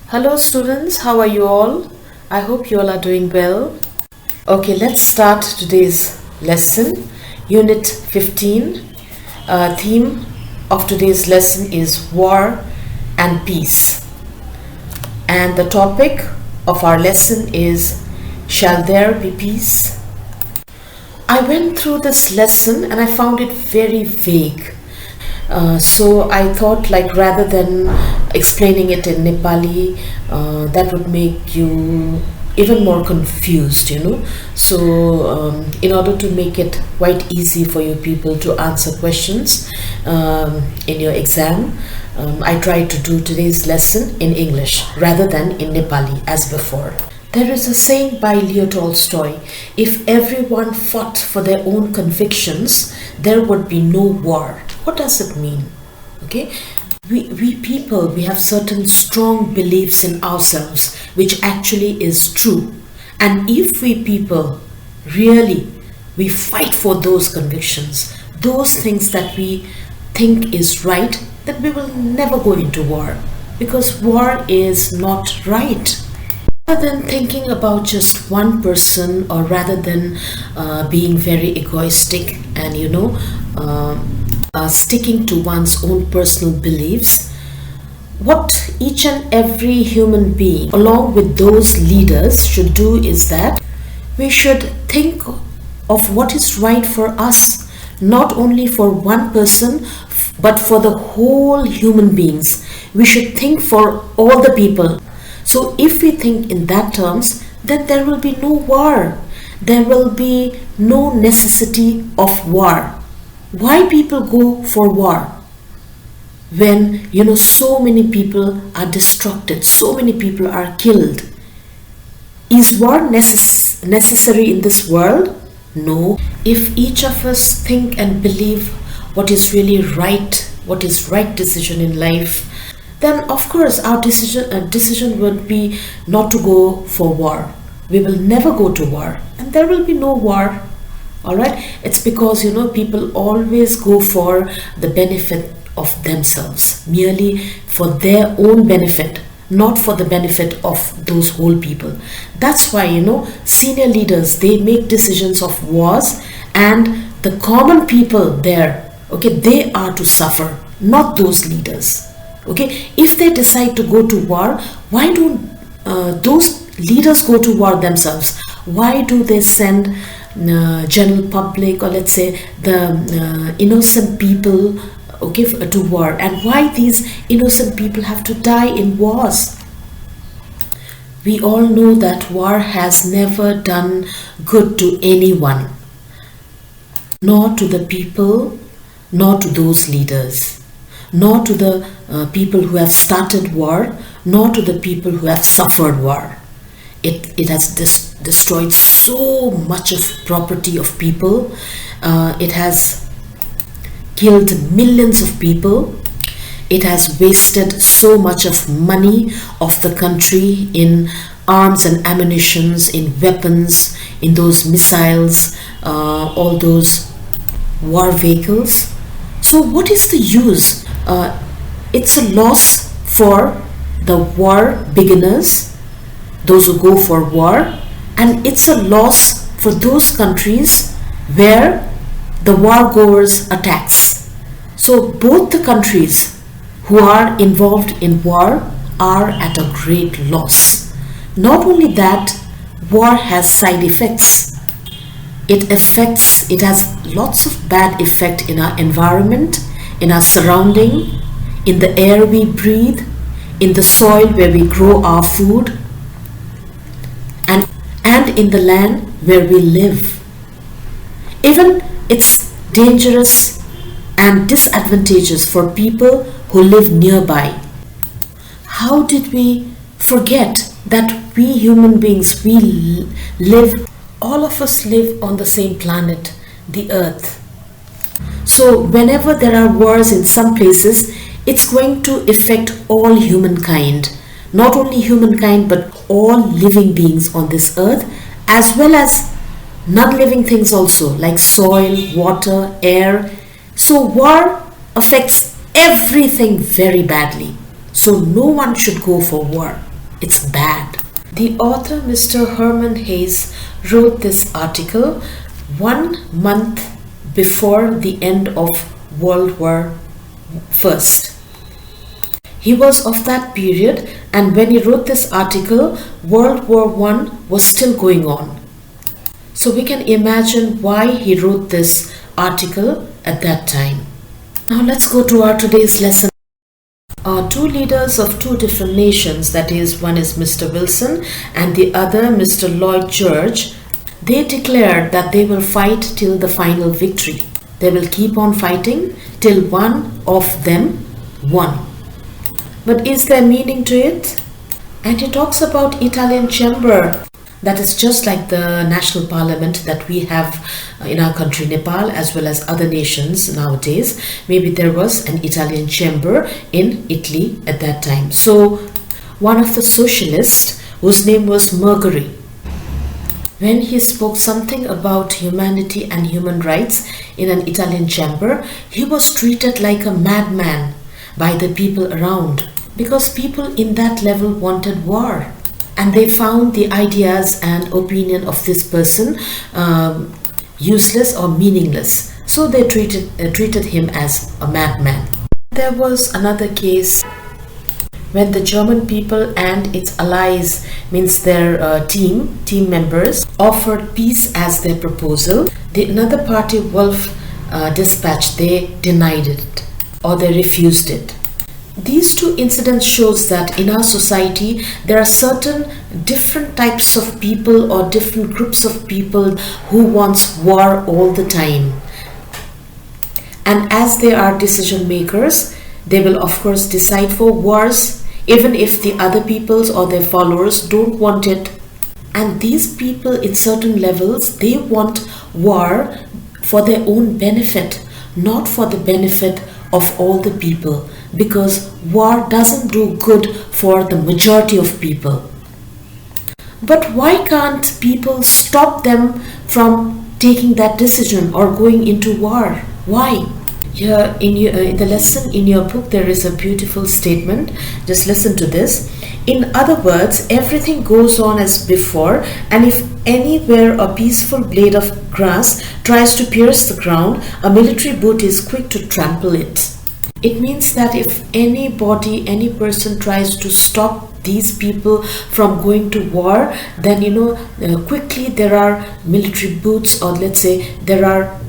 Hello students, how are you all? I hope you all are doing well. Okay, let's start today's lesson. Unit 15. Theme of today's lesson is war and peace. And the topic of our lesson is, shall there be peace? I went through this lesson and I found it very vague. So I thought, like, rather than explaining it in Nepali, that would make you even more confused, So in order to make it quite easy for you people to answer questions in your exam, I tried to do today's lesson in English rather than in Nepali as before. There is a saying by Leo Tolstoy: if everyone fought for their own convictions, there would be no war. What does it mean? Okay, we people, we have certain strong beliefs in ourselves, which actually is true. And if we people really, we fight for those convictions, those things that we think is right, then we will never go into war, because war is not right. Rather than thinking about just one person, or rather than being very egoistic and sticking to one's own personal beliefs, what each and every human being along with those leaders should do is that we should think of what is right for us, not only for one person but for the whole human beings. We should think for all the people. So if we think in that terms, then there will be no war. There will be no necessity of war. Why people go for war? When, so many people are destructed, so many people are killed. Is war necessary in this world? No. If each of us think and believe what is really right, what is right decision in life, then of course our decision would be not to go for war. We will never go to war, and there will be no war. All right, it's because people always go for the benefit of themselves, merely for their own benefit, not for the benefit of those whole people. That's why senior leaders, they make decisions of wars, and the common people there, okay, they are to suffer, not those leaders. Okay, if they decide to go to war, why don't those leaders go to war themselves? Why do they send general public, or let's say the innocent people, okay, to war? And why these innocent people have to die in wars? We all know that war has never done good to anyone, nor to the people, nor to those leaders, nor to the people who have started war, nor to the people who have suffered war. It has destroyed so much of property of people. It has killed millions of people. It has wasted so much of money of the country in arms and ammunitions, in weapons, in those missiles, all those war vehicles. So what is the use? It's a loss for the war beginners, those who go for war, and it's a loss for those countries where the war goers attacks. So both the countries who are involved in war are at a great loss. Not only that, war has side effects. It has lots of bad effect in our environment, in our surrounding, in the air we breathe, in the soil where we grow our food, and in the land where we live. Even it's dangerous and disadvantageous for people who live nearby. How did we forget that we human beings, we live, all of us live on the same planet, the earth. So whenever there are wars in some places, it's going to affect all humankind. Not only humankind, but all living beings on this earth, as well as non-living things also, like soil, water, air. So war affects everything very badly. So no one should go for war. It's bad. The author, Mr. Hermann Hesse, wrote this article 1 month before the end of World War I. He was of that period, and when he wrote this article, World War I was still going on. So we can imagine why he wrote this article at that time. Now let's go to our today's lesson. Two leaders of two different nations, that is, one is Mr. Wilson and the other Mr. Lloyd George, they declared that they will fight till the final victory. They will keep on fighting till one of them won. But is there meaning to it? And he talks about Italian chamber, that is just like the national parliament that we have in our country, Nepal, as well as other nations nowadays. Maybe there was an Italian chamber in Italy at that time. So one of the socialists, whose name was Mercury, when he spoke something about humanity and human rights in an Italian chamber, he was treated like a madman by the people around, because people in that level wanted war, and they found the ideas and opinion of this person useless or meaningless. So they treated him as a madman. There was another case when the German people and its allies, means their team members, offered peace as their proposal. The another party, Wolf Dispatch, they denied it, or they refused it. These two incidents shows that in our society there are certain different types of people or different groups of people who wants war all the time. And as they are decision makers, they will of course decide for wars even if the other peoples or their followers don't want it. And these people in certain levels, they want war for their own benefit, not for the benefit of all the people, because war doesn't do good for the majority of people. But why can't people stop them from taking that decision or going into war? Why? Here in the lesson in your book, there is a beautiful statement. Just listen to this. In other words, everything goes on as before, and if anywhere a peaceful blade of grass tries to pierce the ground, a military boot is quick to trample it. It means that if anybody, any person tries to stop these people from going to war, then quickly there are military boots, or let's say there are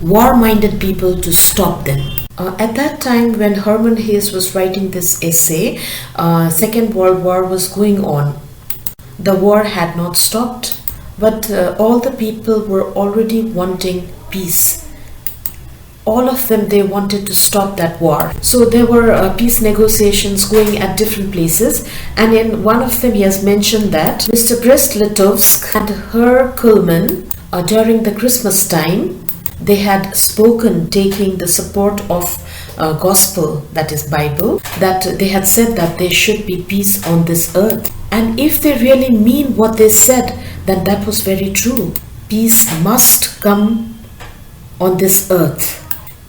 war-minded people to stop them. At that time when Hermann Hesse was writing this essay, Second World War was going on. The war had not stopped, but all the people were already wanting peace. All of them, they wanted to stop that war. So there were peace negotiations going at different places, and in one of them he has mentioned that Mr. Brest-Litovsk and Hermann, during the Christmas time, they had spoken, taking the support of gospel, that is Bible, that they had said that there should be peace on this earth. And if they really mean what they said, then that was very true. Peace must come on this earth.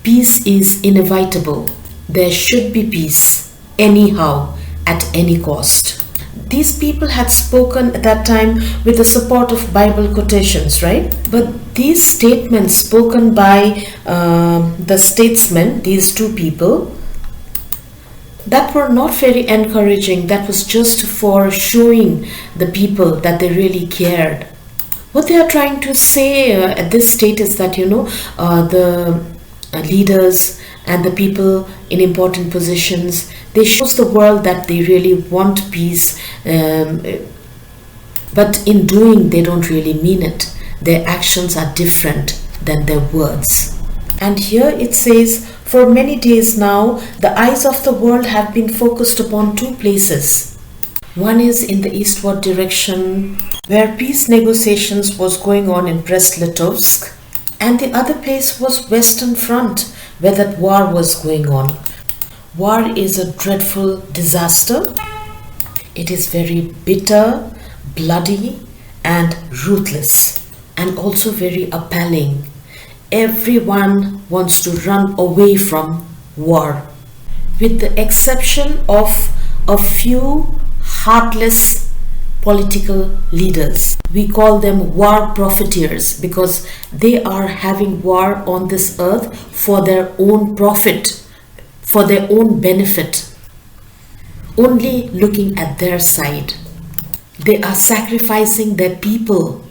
Peace is inevitable. There should be peace, anyhow, at any cost. These people had spoken at that time with the support of Bible quotations, right? But these statements spoken by the statesmen, these two people, that were not very encouraging. That was just for showing the people that they really cared. What they are trying to say at this state is that, the leaders and the people in important positions, they show the world that they really want peace, but in doing they don't really mean it. Their actions are different than their words. And here it says, for many days now the eyes of the world have been focused upon two places. One is in the eastward direction, where peace negotiations was going on in Brest-Litovsk, and the other place was Western Front, where that war was going on. War is a dreadful disaster. It is very bitter, bloody, and ruthless, and also very appalling. Everyone wants to run away from war, with the exception of a few heartless political leaders. We call them war profiteers because they are having war on this earth for their own profit, for their own benefit, only looking at their side. They are sacrificing their people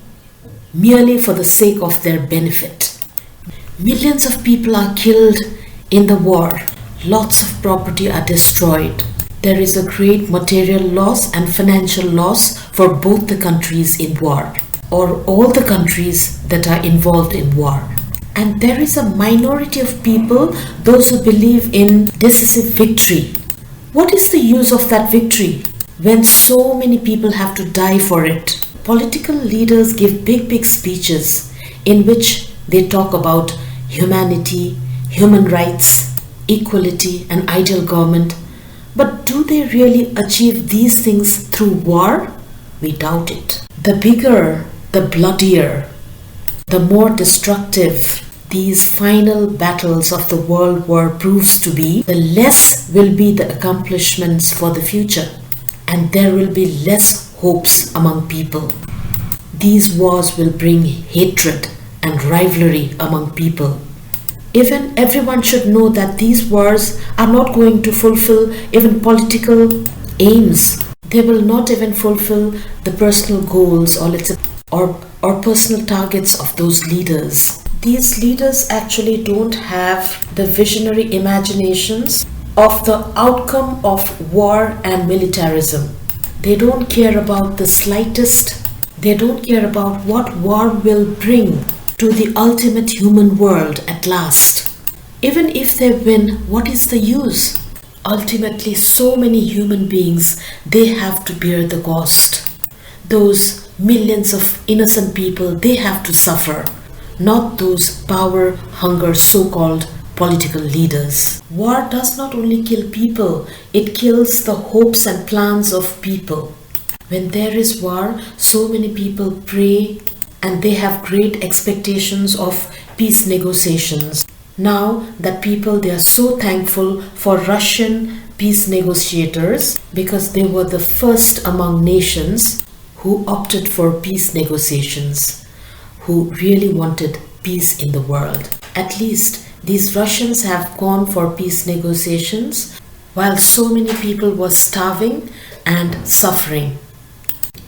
merely for the sake of their benefit. Millions of people are killed in the war. Lots of property are destroyed. There is a great material loss and financial loss for both the countries in war, or all the countries that are involved in war. And there is a minority of people, those who believe in decisive victory. What is the use of that victory when so many people have to die for it? Political leaders give big speeches in which they talk about humanity, human rights, equality, and ideal government. But do they really achieve these things through war? We doubt it. The bigger, the bloodier, the more destructive these final battles of the world war proves to be, the less will be the accomplishments for the future, and there will be less hopes among people. These wars will bring hatred and rivalry among people. Even everyone should know that these wars are not going to fulfill even political aims. They will not even fulfill the personal goals or personal targets of those leaders. These leaders actually don't have the visionary imaginations of the outcome of war and militarism. They don't care about the slightest. They don't care about what war will bring to the ultimate human world at last. Even if they win, what is the use? Ultimately, so many human beings, they have to bear the cost. Those millions of innocent people, they have to suffer, not those power, hunger, so-called political leaders. War does not only kill people, it kills the hopes and plans of people. When there is war, so many people pray and they have great expectations of peace negotiations. Now that people, they are so thankful for Russian peace negotiators because they were the first among nations who opted for peace negotiations, who really wanted peace in the world. At least these Russians have gone for peace negotiations while so many people were starving and suffering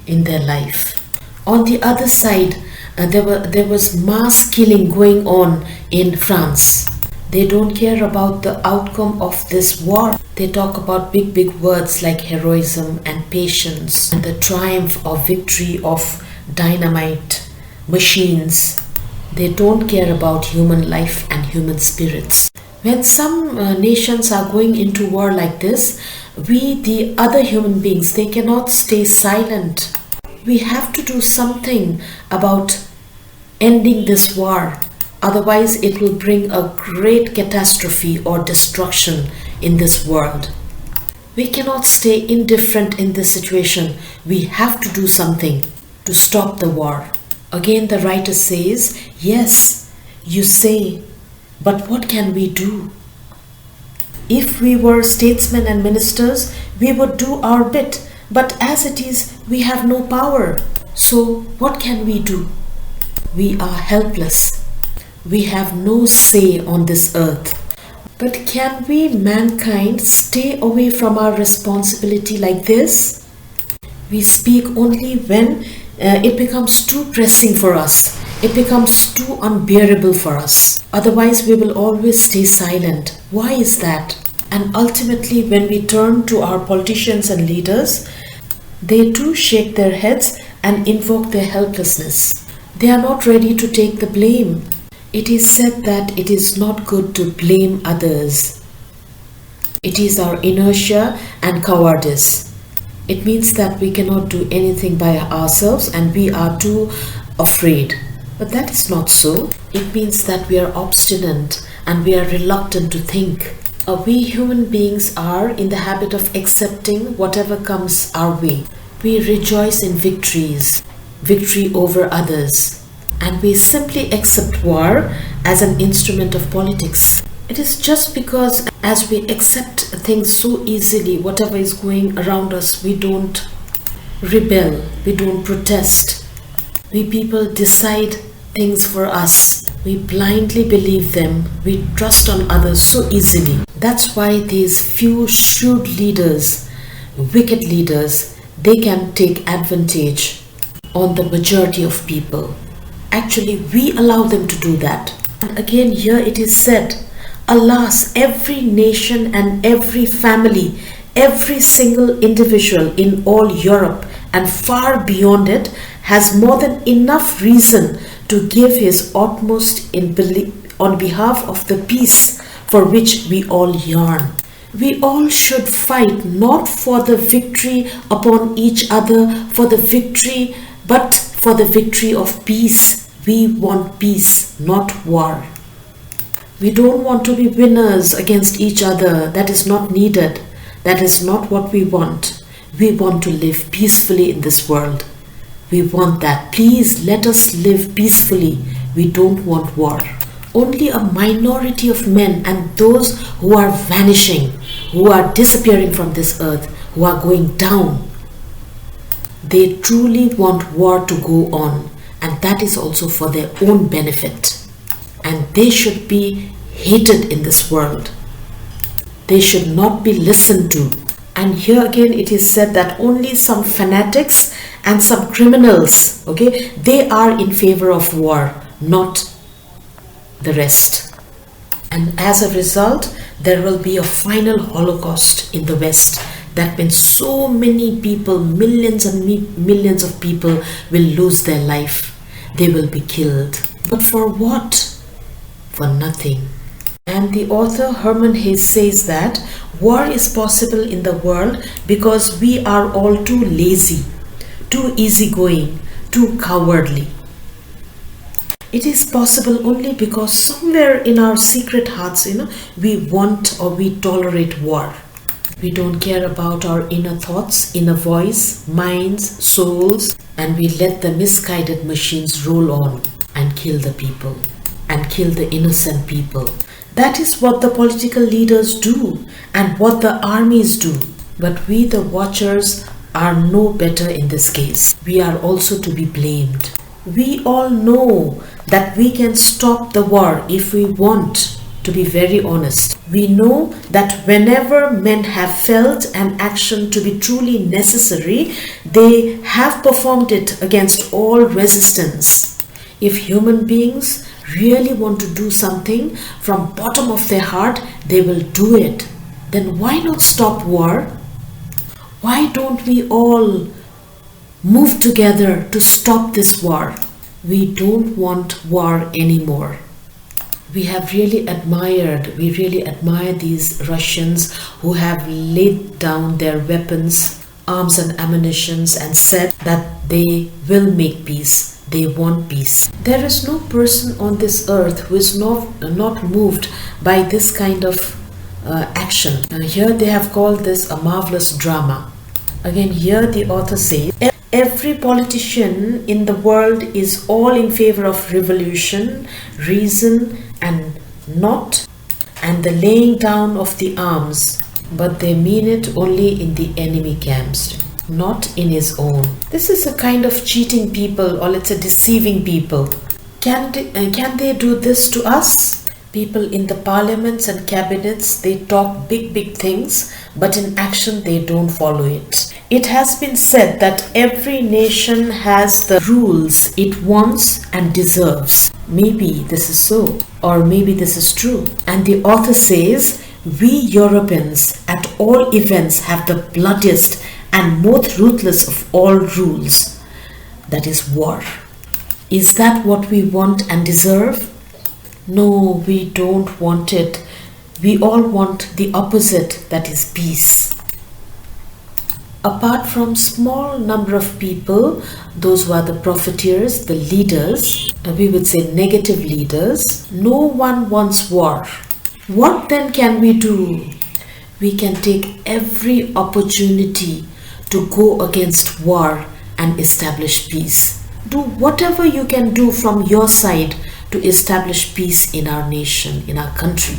in their life. On the other side, there was mass killing going on in France. They don't care about the outcome of this war. They talk about big words like heroism and patience and the triumph of victory of dynamite machines. They don't care about human life and human spirits. When some nations are going into war like this, we, the other human beings, they cannot stay silent. We have to do something about ending this war. Otherwise, it will bring a great catastrophe or destruction in this world. We cannot stay indifferent in this situation. We have to do something to stop the war. Again, the writer says, yes, you say, but what can we do? If we were statesmen and ministers, we would do our bit. But as it is, we have no power. So what can we do? We are helpless. We have no say on this earth. But can we, mankind, stay away from our responsibility like this? We speak only when it becomes too pressing for us. It becomes too unbearable for us. Otherwise, we will always stay silent. Why is that? And ultimately, when we turn to our politicians and leaders, they too shake their heads and invoke their helplessness. They are not ready to take the blame. It is said that it is not good to blame others. It is our inertia and cowardice. It means that we cannot do anything by ourselves and we are too afraid. But that is not so. It means that we are obstinate and we are reluctant to think. We human beings are in the habit of accepting whatever comes our way. We rejoice in victories, victory over others, and we simply accept war as an instrument of politics. It is just because as we accept things so easily, whatever is going around us, we don't rebel, we don't protest. We people decide things for us. We blindly believe them. We trust on others so easily. That's why these few shrewd leaders, wicked leaders, they can take advantage on the majority of people. Actually, we allow them to do that. And again, here it is said, alas, every nation and every family, every single individual in all Europe and far beyond it has more than enough reason to give his utmost on behalf of the peace for which we all yearn. We all should fight not for the victory upon each other, but for the victory of peace. We want peace, not war. We don't want to be winners against each other. That is not needed. That is not what we want. We want to live peacefully in this world. We want that. Please let us live peacefully. We don't want war. Only a minority of men and those who are vanishing, who are disappearing from this earth, who are going down, they truly want war to go on, and that is also for their own benefit. And they should be hated in this world. They should not be listened to. And here again it is said that only some fanatics and some criminals, okay, they are in favor of war, not the rest. And as a result, there will be a final Holocaust in the West. That means so many people, millions and millions of people will lose their life. They will be killed. But for what? For nothing. And the author Hermann Hesse says that war is possible in the world because we are all too lazy, too easygoing, too cowardly. It is possible only because somewhere in our secret hearts, we want or we tolerate war. We don't care about our inner thoughts, inner voice, minds, souls, and we let the misguided machines roll on and kill the people and kill the innocent people. That is what the political leaders do and what the armies do. But we, the watchers, are no better in this case. We are also to be blamed. We all know that we can stop the war if we want, to be very honest. We know that whenever men have felt an action to be truly necessary, they have performed it against all resistance. If human beings really want to do something from bottom of their heart, they will do it. Then why not stop war? Why don't we all move together to stop this war? We don't want war anymore. We really admire these Russians who have laid down their weapons, arms and ammunitions and said that they will make peace. They want peace. There is no person on this earth who is not moved by this kind of action. Here they have called this a marvelous drama. Again, here the author says, every politician in the world is all in favor of revolution, reason, and the laying down of the arms, but they mean it only in the enemy camps, not in his own. This is a kind of cheating people, or let's say deceiving people. Can they do this to us? People in the parliaments and cabinets, they talk big things, but in action they don't follow it. It has been said that every nation has the rules it wants and deserves. Maybe this is so, or maybe this is true. And the author says, we Europeans at all events have the bloodiest and most ruthless of all rules. That is war. Is that what we want and deserve? No, we don't want it. We all want the opposite, that is peace. Apart from small number of people, those who are the profiteers, the leaders, we would say negative leaders, no one wants war. What then can we do? We can take every opportunity to go against war and establish peace. Do whatever you can do from your side to establish peace in our nation, in our country.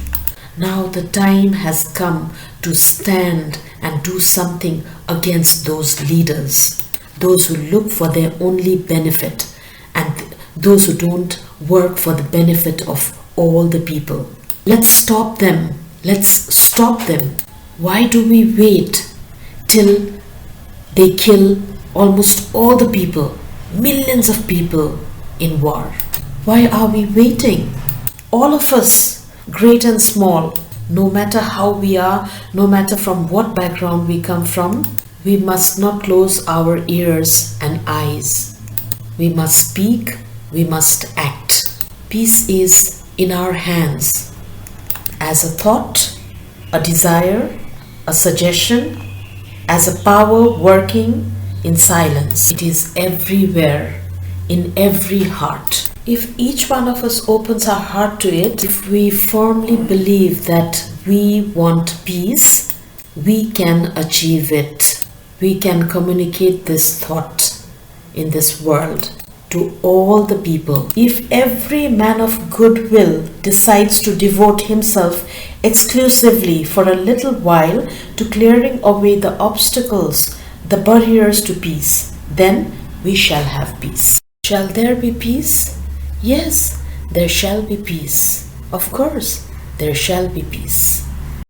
Now the time has come to stand and do something against those leaders. those who look for their only benefit, and those who don't work for the benefit of all the people. Let's stop them. Let's stop them. Why do we wait till they kill almost all the people, millions of people in war? Why are we waiting? All of us, great and small, no matter how we are, no matter from what background we come from, we must not close our ears and eyes. We must speak, we must act. Peace is in our hands. As a thought, a desire, a suggestion, as a power working in silence. It is everywhere, in every heart. If each one of us opens our heart to it, if we firmly believe that we want peace, we can achieve it. We can communicate this thought in this world to all the people. If every man of goodwill decides to devote himself exclusively for a little while to clearing away the obstacles, the barriers to peace, then we shall have peace. Shall there be peace? Yes, there shall be peace. Of course, there shall be peace.